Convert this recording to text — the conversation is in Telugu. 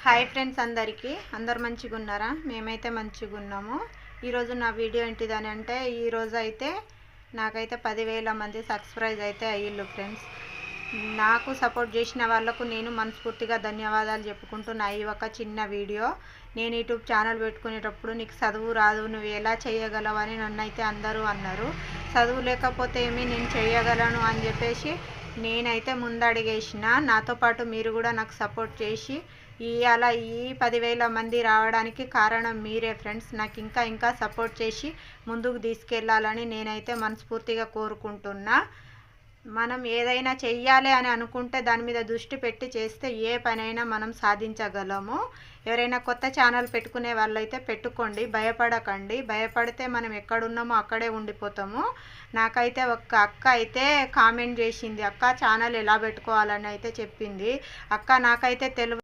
హాయ్ ఫ్రెండ్స్, అందరు మంచిగా ఉన్నారా? మేమైతే మంచిగా ఉన్నాము. ఈరోజు నా వీడియో ఏంటిదని అంటే, ఈరోజు అయితే నాకైతే 10,000 మంది సబ్స్క్రైబ్ అయితే అయ్యిళ్ళు ఫ్రెండ్స్. నాకు సపోర్ట్ చేసిన వాళ్ళకు నేను మనస్ఫూర్తిగా ధన్యవాదాలు చెప్పుకుంటున్నా. ఈ ఒక చిన్న వీడియో. నేను యూట్యూబ్ ఛానల్ పెట్టుకునేటప్పుడు నీకు చదువు రాదు, నువ్వు ఎలా చేయగలవు అని నన్నైతే అందరూ అన్నారు. చదువు లేకపోతే ఏమి, నేను చేయగలను అని చెప్పేసి నేనైతే ముందడిగేసిన. నాతో పాటు మీరు కూడా నాకు సపోర్ట్ చేసి అలా ఈ 10,000 మంది రావడానికి కారణం మీరే ఫ్రెండ్స్. నాకు ఇంకా సపోర్ట్ చేసి ముందుకు తీసుకెళ్ళాలని నేనైతే మనస్ఫూర్తిగా కోరుకుంటున్నా. మనం ఏదైనా చెయ్యాలి అని అనుకుంటే దాని మీద దృష్టి పెట్టి చేస్తే ఏ పనైనా మనం సాధించగలము. ఎవరైనా కొత్త ఛానల్ పెట్టుకునే వాళ్ళైతే పెట్టుకోండి, భయపడకండి. భయపడితే మనం ఎక్కడున్నామో అక్కడే ఉండిపోతాము. నాకైతే ఒక అక్క అయితే కామెంట్ చేసింది, అక్క ఛానల్ ఎలా పెట్టుకోవాలని అయితే చెప్పింది. అక్క నాకైతే తెలియదు